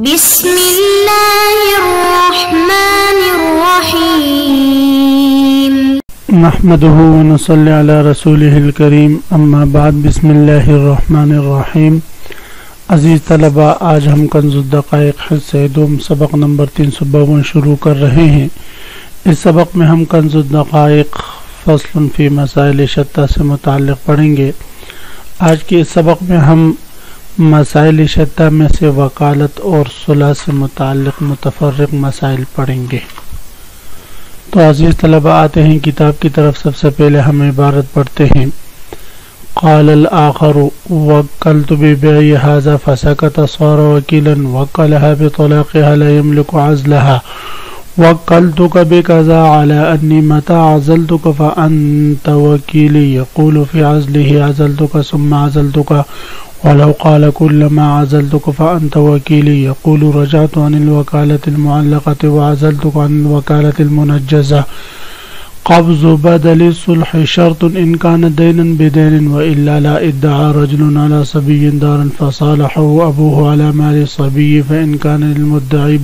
بسم اللہ الرحمن الرحیم نحمده ونصلی علی رسولہ الکریم اما بعد بسم اللہ الرحمن الرحیم۔ عزیز طلبہ، آج ہم کنز الدقائق حصہ دوم سبق نمبر 352 شروع کر رہے ہیں۔ اس سبق میں ہم کنز الدقائق فصل فی مسائل شتہ سے متعلق پڑھیں گے۔ آج کے اس سبق میں ہم مسائل شتہ میں سے وکالت اور صلح سے متعلق متفرق مسائل پڑھیں گے۔ تو عزیز طلبہ، آتے ہیں کتاب کی طرف۔ سب سے پہلے ہم عبارت پڑھتے ہیں۔ قال الآخر وکلت ببيع هذا فسكت صار وكيلا وكلها بطلاقها لا يملك عزلها وكلتك بكذا على أني متى عزلتك فأنت وكيلي يقول في عزله عزلتك ثم عزلتك ولو قال كلما عزلتك فأنت وكيلي يقول رجعت عن الوكالة المعلقة وعزلتك عن الوكالة المنجزة قبض بدل الصلح شرط إن كان دينا بدين وإلا لا ادعى رجل على صبي دارا فصالحه أبوه على مال الصبي فإن كان للمدعي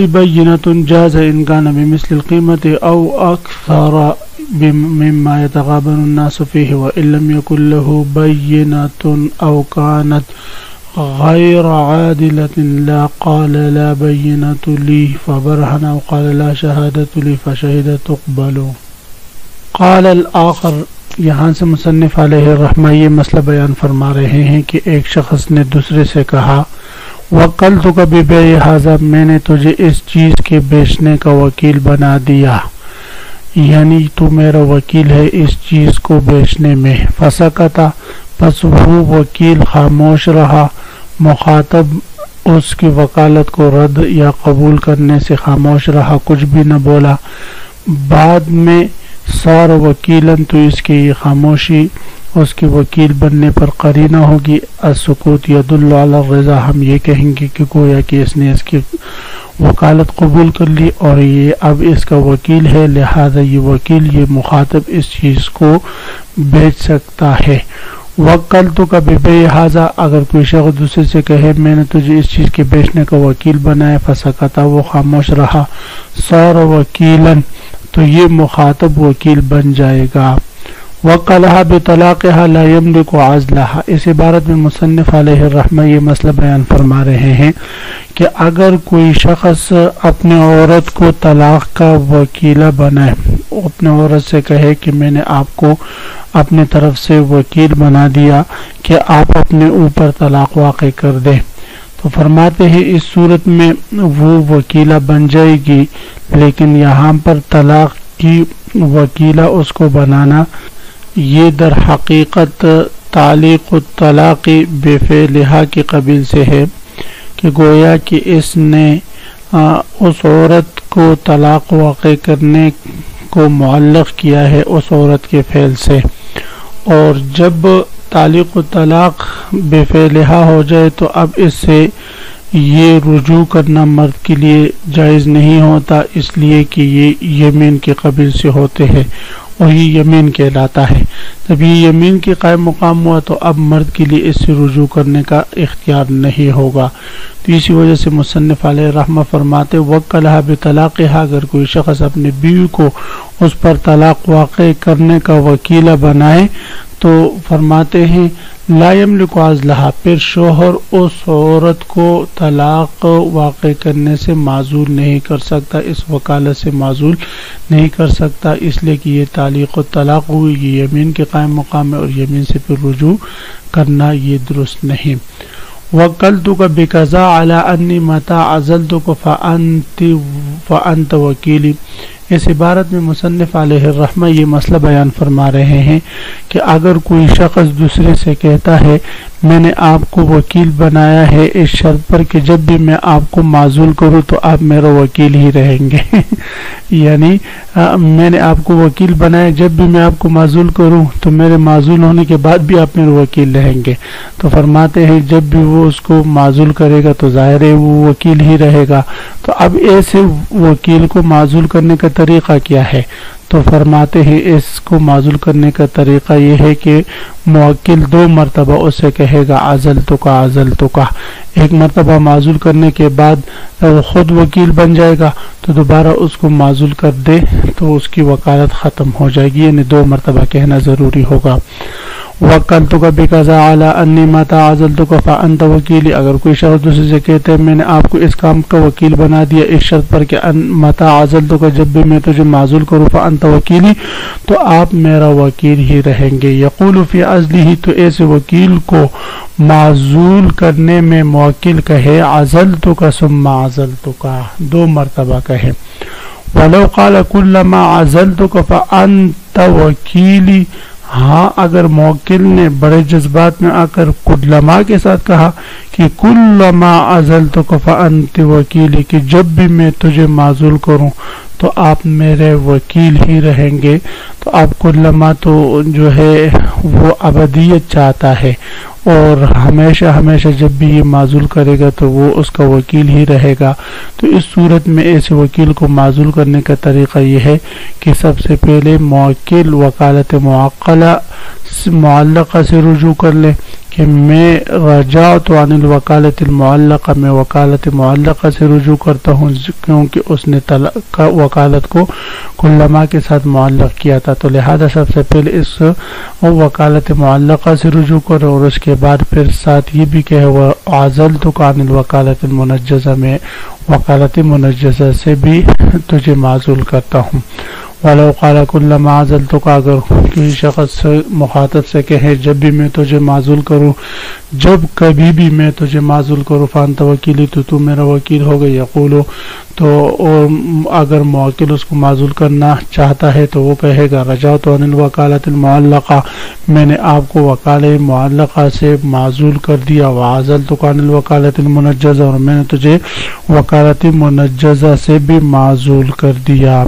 بينة جاز إن كان بمثل القيمة أو أكثر مما يتغابن الناس فيه وإن لم يكن له بينة أو كانت غير عادلة لا قال لا بينة لي فبرهن أو قال لا شهادة لي فشهد تقبل۔ قال الآخر، یہاں سے مصنف علیہ الرحمہ یہ مسئلہ بیان فرما رہے ہیں کہ ایک شخص نے دوسرے سے کہا وکلتک ببیع ھذا، میں نے تجھے اس چیز کے بیچنے کا وکیل بنا دیا، یعنی تو میرا وکیل ہے اس چیز کو بیچنے میں۔ فسکتا، پس وہ وکیل خاموش رہا، مخاطب اس کی وکالت کو رد یا قبول کرنے سے خاموش رہا، کچھ بھی نہ بولا۔ بعد میں صار وکیلاً، تو اس کی یہ خاموشی اس کے وکیل بننے پر قرینہ ہوگی۔ السکوت یدل علی الرضا، ہم یہ کہیں گے کہ گویا کہ اس نے اس کی وکالت قبول کر لی اور یہ اب اس کا وکیل ہے، لہذا یہ وکیل، یہ مخاطب اس چیز کو بیچ سکتا ہے۔ وکلتک ببیع ھذا، اگر کوئی شخص دوسرے سے کہے میں نے تجھے اس چیز کے بیچنے کا وکیل بنایا، فسکتا، وہ خاموش رہا، صار وکیلاً، تو یہ مخاطب وکیل بن جائے گا۔ وکلھا بطلاقھا لا یملک عزلھا، اس عبارت میں مصنف علیہ الرحمہ یہ مسئلہ بیان فرما رہے ہیں کہ اگر کوئی شخص اپنے عورت کو طلاق کا وکیلہ بنائے، اپنے عورت سے کہے کہ میں نے آپ کو اپنے طرف سے وکیل بنا دیا کہ آپ اپنے اوپر طلاق واقع کر دیں، تو فرماتے ہیں اس صورت میں وہ وکیلہ بن جائے گی، لیکن یہاں پر طلاق کی وکیلہ اس کو بنانا یہ در حقیقت تعلیق الطلاق بفعلھا کی قبیل سے ہے کہ گویا کہ اس نے اس عورت کو طلاق واقع کرنے کو معلق کیا ہے اس عورت کے فعل سے، اور جب تعلیق الطلاق بفعلھا ہو جائے تو اب اس سے یہ رجوع کرنا مرد کے لیے جائز نہیں ہوتا، اس لیے کہ یہ یمین کے قبیل سے ہوتے ہیں اور یہ یمین کہلاتا ہے۔ جب یہ یمین کے قائم مقام ہوا تو اب مرد کے لیے اس سے رجوع کرنے کا اختیار نہیں ہوگا۔ تو اسی وجہ سے مصنف علیہ الرحمہ فرماتے وکلھا بطلاقھا، اگر کوئی شخص اپنی بیوی کو اس پر طلاق واقع کرنے کا وکیلہ بنائے تو فرماتے ہیں لا یملک عزلھا، پھر شوہر اس عورت کو طلاق واقع کرنے سے معزول نہیں کر سکتا، اس وکالت سے معزول نہیں کر سکتا، اس لیے کہ یہ تعلیق الطلاق ہوئی، یہ یمین کے قائم مقام ہے اور یمین سے پھر رجوع کرنا یہ درست نہیں۔ وکلتک بکذا علی انی متی عزلتک فانت وکیلی، اس عبارت میں مصنف علیہ الرحمہ یہ مسئلہ بیان فرما رہے ہیں کہ اگر کوئی شخص دوسرے سے کہتا ہے میں نے آپ کو وکیل بنایا ہے اس شرط پر کہ جب بھی میں آپ کو معزول کروں تو آپ میرا وکیل ہی رہیں گے یعنی میں نے آپ کو وکیل بنایا، جب بھی میں آپ کو معزول کروں تو میرے معزول ہونے کے بعد بھی آپ میرے وکیل رہیں گے۔ تو فرماتے ہیں جب بھی وہ اس کو معزول کرے گا تو ظاہر ہے وہ وکیل ہی رہے گا۔ تو اب ایسے وکیل کو معزول کرنے کا طریقہ کیا ہے؟ تو فرماتے ہیں اس کو معزول کرنے کا طریقہ یہ ہے کہ موکل 2 مرتبہ اسے کہے گا عزلتک، ایک مرتبہ معزول کرنے کے بعد خود وکیل بن جائے گا، تو دوبارہ اس کو معزول کر دے تو اس کی وکالت ختم ہو جائے گی، یعنی 2 مرتبہ کہنا ضروری ہوگا۔ وکلتک بکذا علی انی متى عزلتک فانت وکیلی، اگر کوئی شخص دوسرے سے کہتے ہیں میں نے آپ کو اس کام کا وکیل بنا دیا اس شرط پر کہ متى عزلتک، جب بھی میں تجھے معزول کروں، فانت وکیلی، تو آپ میرا وکیل ہی رہیں گے۔ یقول فی عزلہ، تو ایسے وکیل کو معزول کرنے میں موکل کہے عزلتک ثم عزلتک، 2 مرتبہ کہے۔ ولو قال کلما عزلتک فانت وکیلی، ہاں اگر موکل نے بڑے جذبات میں آ کر کلما کے ساتھ کہا کہ کلما عزلتک فانت وکیلی، کہ جب بھی میں تجھے معزول کروں تو آپ میرے وکیل ہی رہیں گے، تو آپ کلما تو جو ہے وہ ابدیت چاہتا ہے، اور ہمیشہ ہمیشہ جب بھی یہ معزول کرے گا تو وہ اس کا وکیل ہی رہے گا۔ تو اس صورت میں ایسے وکیل کو معزول کرنے کا طریقہ یہ ہے کہ سب سے پہلے موکل وکالت معلقہ سے رجوع کر لے کہ میں رجعت عن الوکالت المعلقہ، میں وکالت معلقہ سے رجوع کرتا ہوں کیونکہ اس نے وکالت کو کلما کے ساتھ معلق کیا تھا، تو لہذا سب سے پہلے اس وکالت معلقہ سے رجوع کرو، اور اس کے بعد پھر ساتھ یہ بھی کہ عزلتک عن الوکالت المنجزہ، میں وکالت منجزہ سے بھی تجھے معزول کرتا ہوں۔ ولو قال کلما عزلتک، اگر کسی شخص مخاطب سے کہے جب بھی میں تجھے معزول کروں، جب کبھی بھی میں تجھے معزول کروں، فانت وکیلی، تو میرا وکیل ہو گئی۔ یقولو، تو اور اگر موکل اس کو معزول کرنا چاہتا ہے تو وہ کہے گا رجعت عن الوکالت المعلقہ، میں نے آپ کو وکالت معلقہ سے معزول کر دیا، وعزلتک عن الوکالت المنجزہ، اور میں نے تجھے وکالت منجزہ سے بھی معزول کر دیا۔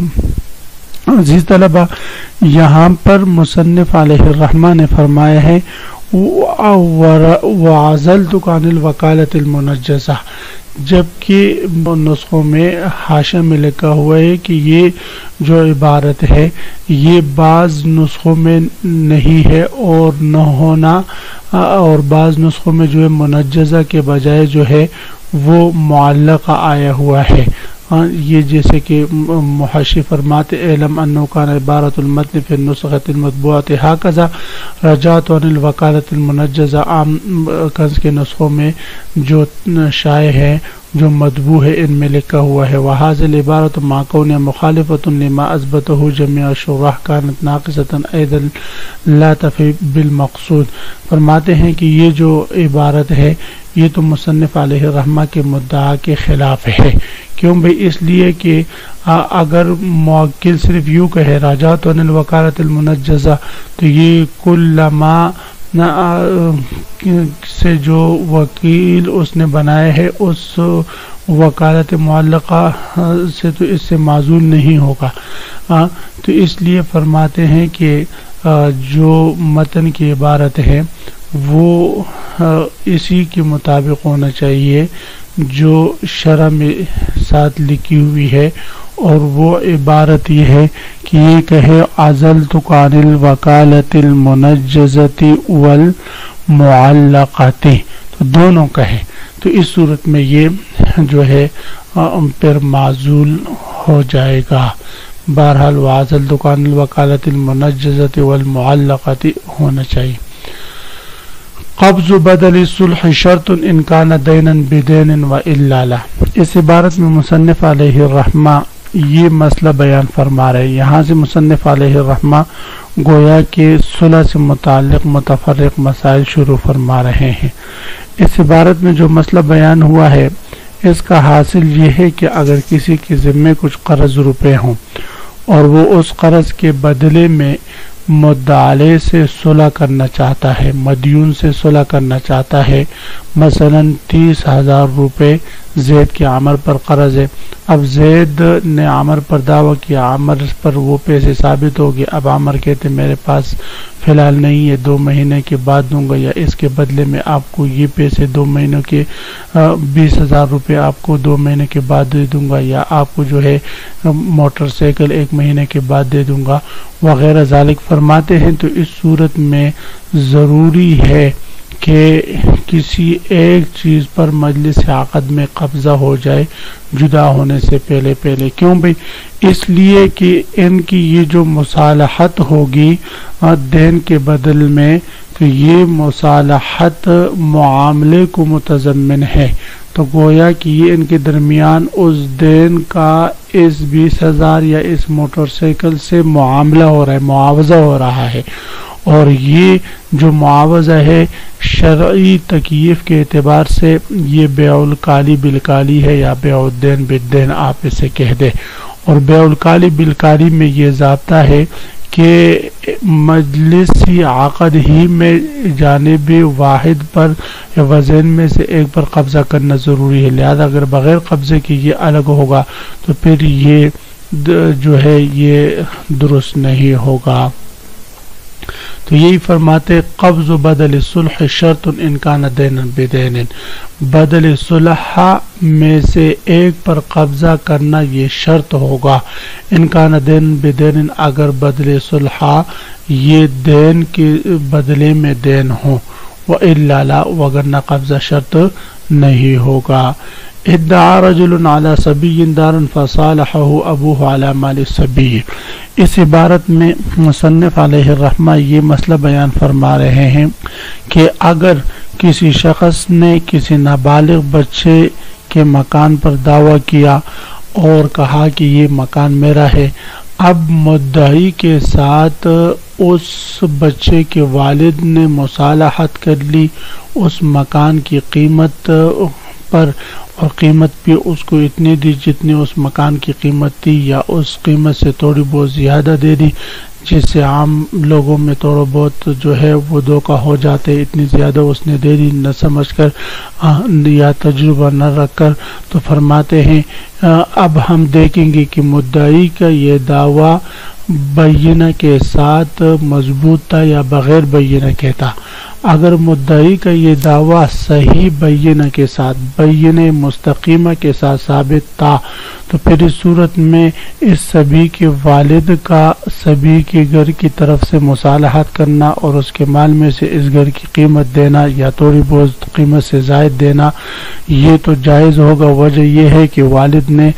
عزیز طلبہ، یہاں پر مصنف علیہ الرحمہ نے فرمایا ہے وعزلتک عن الوکالت المنجزہ، جبکہ نسخوں میں حاشیہ میں لکھا ہوا ہے کہ یہ جو عبارت ہے یہ بعض نسخوں میں نہیں ہے اور نہ ہونا، اور بعض نسخوں میں جو ہے منجزہ کے بجائے جو ہے وہ معلقہ آیا ہوا ہے۔ یہ جیسے کہ محشی فرماتے اعلم انه كان عبارت المتن فی النسخۃ المطبوعۃ هكذا رجعت عن الوکالت المنجزہ، عام کنز کے نسخوں میں جو شائع ہے جو مطبوع ہے ان میں لکھا ہوا ہے وهذه العبارۃ مع كونها مخالفۃ لما اثبته جميع الشراح كانت ناقصۃ ايضا لا تفي بالمقصود۔ فرماتے ہیں کہ یہ جو عبارت ہے یہ تو مصنف علیہ الرحمہ کے مدعا کے خلاف ہے۔ کیوں بھئی؟ اس لیے کہ اگر موکل صرف یوں کہے رجعت عن الوکالت المنجزہ تو یہ کلما سے جو وکیل اس نے بنایا ہے اس وکالت معلقہ سے تو اس سے معزول نہیں ہوگا، تو اس لیے فرماتے ہیں کہ جو متن کی عبارت ہے وہ اسی کے مطابق ہونا چاہیے جو شرح میں ساتھ لکھی ہوئی ہے، اور وہ عبارت یہ ہے کہ یہ کہے عزلتک عن الوکالت المنجزۃ والمعلقۃ، تو دونوں کہے، تو اس صورت میں یہ جو ہے پھر معزول ہو جائے گا۔ بہرحال وعزلتک عن الوکالت المنجزۃ والمعلقۃ ہونا چاہیے۔ قبض بدل الصلح شرط ان کان دینا بدین والا لا، اس عبارت میں مصنف علیہ الرحمہ یہ مسئلہ بیان فرما رہے ہیں۔ یہاں سے مصنف علیہ الرحمہ گویا کہ صلح سے متعلق متفرق مسائل شروع فرما رہے ہیں۔ اس عبارت میں جو مسئلہ بیان ہوا ہے اس کا حاصل یہ ہے کہ اگر کسی کے ذمے کچھ قرض روپے ہوں اور وہ اس قرض کے بدلے میں مدعا سے صلح کرنا چاہتا ہے، مدیون سے صلح کرنا چاہتا ہے، مثلا 30,000 روپے زید کے عمر پر قرض ہے. اب زید نے عمر پر دعویٰ کیا، عمر پر وہ پیسے ثابت ہو گئے. اب عمر کہتے میرے پاس فی الحال نہیں ہے، 2 مہینے کے بعد دوں گا، یا اس کے بدلے میں آپ کو یہ پیسے 2 مہینوں کے 20,000 روپے آپ کو 2 مہینے کے بعد دے دوں گا، یا آپ کو جو ہے موٹر سائیکل 1 مہینے کے بعد دے دوں گا وغیرہ ذالک فرماتے ہیں. تو اس صورت میں ضروری ہے کہ کسی ایک چیز پر مجلس عقد میں قبضہ ہو جائے جدا ہونے سے پہلے. کیوں بھئی؟ اس لیے کہ ان کی یہ جو مصالحت ہوگی دین کے بدل میں، تو یہ مصالحت معاملے کو متضمن ہے. تو گویا کہ یہ ان کے درمیان اس دین کا اس 20,000 یا اس موٹر سائیکل سے معاملہ ہو رہا ہے، معاوضہ ہو رہا ہے. اور یہ جو معاوضہ ہے شرعی تکییف کے اعتبار سے یہ بیع الکالی بالکالی ہے، یا بیع الدین بالدین آپ اسے کہہ دیں. اور بیع الکالی بالکالی میں یہ ضابطہ ہے کہ مجلسی عقد ہی میں جانب واحد پر یا وزن میں سے ایک پر قبضہ کرنا ضروری ہے. لہذا اگر بغیر قبضے کی یہ الگ ہوگا تو پھر یہ جو ہے یہ درست نہیں ہوگا. تو یہی فرماتے قبض بدل صلح شرط ان کان دینا بدین، بدل صلح میں سے ایک پر قبضہ کرنا یہ شرط ہوگا. ان کان دین بدین، اگر بدل صلح یہ دین کے بدلے میں دین ہو، وَإِلَّا لَا، وگرنہ قبضہ شرط نہیں ہوگا. ادعا رجل علی صبی دارا فصالحہ ابوہ علی مال الصبی. اس عبارت میں مصنف علیہ الرحمہ یہ مسئلہ بیان فرما رہے ہیں کہ اگر کسی شخص نے کسی نابالغ بچے کے مکان پر دعویٰ کیا اور کہا کہ یہ مکان میرا ہے، اب مدعی کے ساتھ اس بچے کے والد نے مصالحت کر لی اس مکان کی قیمت پر، اور قیمت بھی اس کو اتنی دی جتنی اس مکان کی قیمت تھی، یا اس قیمت سے تھوڑی بہت زیادہ دے دی، جس سے عام لوگوں میں تھوڑا بہت جو ہے وہ دھوکہ ہو جاتے. اتنی زیادہ اس نے دے دی نہ سمجھ کر یا تجربہ نہ رکھ کر. تو فرماتے ہیں اب ہم دیکھیں گے کہ مدعی کا یہ دعویٰ بینہ کے ساتھ مضبوط تھا یا بغیر بینہ کے تھا. اگر مدعی کا یہ دعویٰ صحیح بینہ کے ساتھ، بینہ مستقیمہ کے ساتھ ثابت تھا، تو پھر اس صورت میں اس سبی کے والد کا سبی کے گھر کی طرف سے مصالحت کرنا اور اس کے مال میں سے اس گھر کی قیمت دینا یا تھوڑی بہت قیمت سے زائد دینا یہ تو جائز ہوگا. وجہ یہ ہے کہ والد نے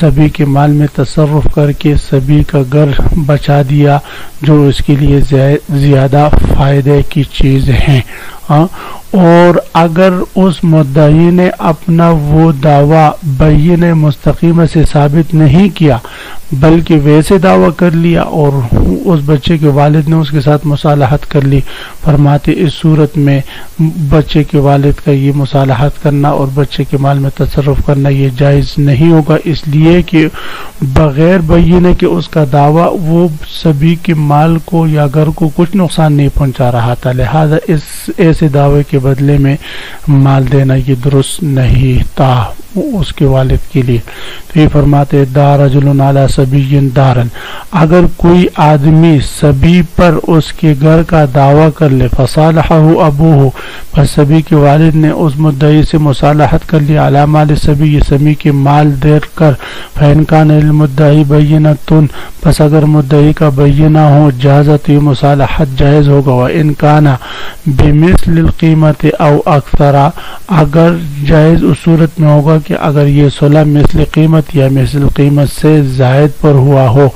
سبی کے مال میں تصرف کر کے سبی کا گھر بچا دیا، جو اس کے لیے زیادہ فائدے کی چیز ہے. اور اگر اس مدعی نے اپنا وہ دعویٰ بینہ مستقیمہ سے ثابت نہیں کیا بلکہ ویسے دعویٰ کر لیا اور اس بچے کے والد نے اس کے ساتھ مصالحت کر لی، فرماتے اس صورت میں بچے کے والد کا یہ مصالحت کرنا اور بچے کے مال میں تصرف کرنا یہ جائز نہیں ہوگا، اس لیے کہ بغیر بینہ کہ اس کا دعویٰ وہ سبھی کے مال کو یا گھر کو کچھ نقصان نہیں پہنچا رہا تھا. لہذا اس ایسے دعوے کے بدلے میں مال دینا یہ درست نہیں تھا اس کے والد کے لیے. تو یہ فرماتے دار رجل علی صبی دارن، اگر کوئی آدمی سبی پر اس کے گھر کا دعویٰ کر لے، فصالحہ ابوہ، پس سبی کے والد نے اس مدعی سے مصالحت کر لی علی مال سبی، یہ سبی کے مال دے کر، فإن کان للمدعی بینۃ، پس اگر مدعی کا بینہ ہو جازت یہ مصالحت جائز ہوگا. وإن کان بمثل القیمت او اکثر، اگر جائز اس صورت میں ہوگا کہ اگر یہ صلح مثل قیمت یا مثل قیمت سے زائد پر ہوا ہو،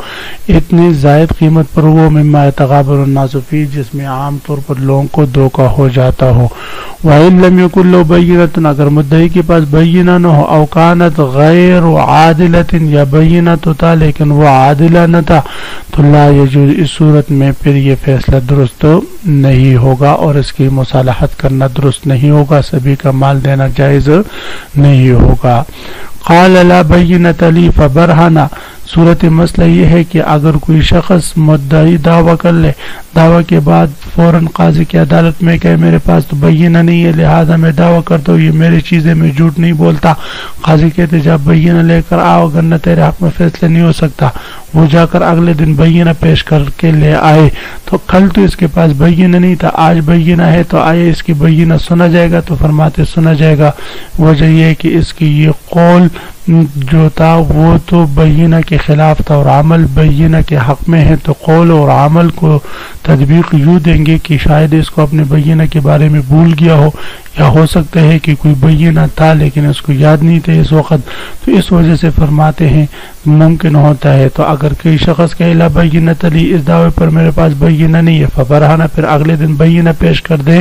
اتنی زائد قیمت پر ہوا، مما یتغابن الناس فیہ، جس میں عام طور پر لوگوں کو دھوکہ ہو جاتا ہو. وإن لم یکن لہ بینۃ، اگر مدعی کے پاس بینہ نہ ہو، او کانت غیر عادلۃ، یا بینہ تو تھا لیکن وہ عادلہ نہ تھا، تو لا یجوز، اس صورت میں پھر یہ فیصلہ درست نہیں ہوگا اور اس کی مصالحت کرنا درست نہیں ہوگا، سبھی کا مال دینا جائز نہیں ہوگا. قال لا بینۃ لی فبرہنہ، صورت مسئلہ یہ ہے کہ اگر کوئی شخص مدعی دعویٰ کر لے، دعویٰ کے بعد فوراً قاضی کی عدالت میں کہ میرے پاس تو بینہ نہیں ہے لہذا میں دعویٰ کرتا ہوں یہ میری چیزیں، میں جھوٹ نہیں بولتا، قاضی کہتے جب بینہ لے کر آؤ ورنہ تیرے حق میں فیصلہ نہیں ہو سکتا، وہ جا کر اگلے دن بینہ پیش کر کے لے آئے، تو کل تو اس کے پاس بینہ نہیں تھا، آج بینہ ہے تو آئے اس کی بینہ سنا جائے گا، تو فرماتے سنا جائے گا۔ وجہ یہ ہے کہ اس کی یہ قول جو تھا وہ تو بینہ کے خلاف تھا اور عمل بینہ کے حق میں ہے، تو قول اور عمل کو تطبیق یوں دیں گے کہ شاید اس کو اپنے بینہ کے بارے میں بھول گیا ہو، یا ہو سکتا ہے کہ کوئی بینہ تھا لیکن اس کو یاد نہیں تھا اس وقت، تو اس وجہ سے فرماتے ہیں ممکن ہوتا ہے۔ تو اگر کوئی شخص کہے لا بینۃ لی، اس دعوے پر میرے پاس بینہ نہیں ہے، فبرہنہ پھر اگلے دن بینہ پیش کر دے،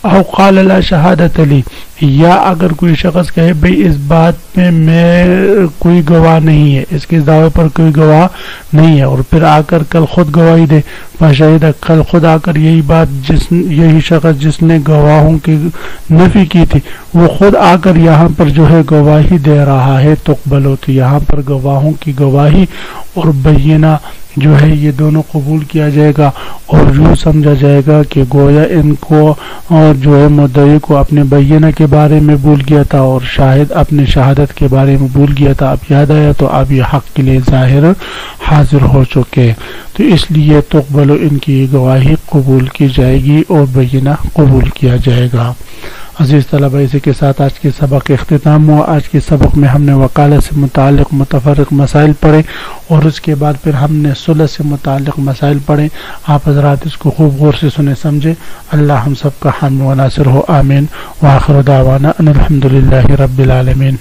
او قال لا شہادۃ لی، یا اگر کوئی شخص کہے بھئی اس بات میں کوئی گواہ نہیں ہے، اس کے دعوے پر کوئی گواہ نہیں ہے، اور پھر آ کر کل خود گواہی دے، فشہد، کل خود آ کر یہی بات یہی شخص جس نے گواہوں کی نفی کی تھی وہ خود آ کر یہاں پر جو ہے گواہی دے رہا ہے، تقبلو، تو یہاں پر گواہوں کی گواہی اور بینہ جو ہے یہ دونوں قبول کیا جائے گا، اور یوں سمجھا جائے گا کہ گویا ان کو اور جو ہے مدعی کو اپنے بینہ کے بارے میں بھول گیا تھا اور شاہد اپنے شہادت کے بارے میں بھول گیا تھا، اب یاد آیا تو اب یہ حق کے لیے ظاہر حاضر ہو چکے، تو اس لیے تقبل ان کی گواہی قبول کی جائے گی اور بینہ قبول کیا جائے گا۔ عزیز طلبہ، اسی کے ساتھ آج کے سبق اختتام ہوا۔ آج کے سبق میں ہم نے وکالت سے متعلق متفرق مسائل پڑھے اور اس کے بعد پھر ہم نے صلح سے متعلق مسائل پڑھے۔ آپ حضرات اس کو خوب غور سے سنیں سمجھے۔ اللہ ہم سب کا حامی و ناصر ہو، آمین۔ وآخر دعوانا ان الحمدللہ رب العالمین۔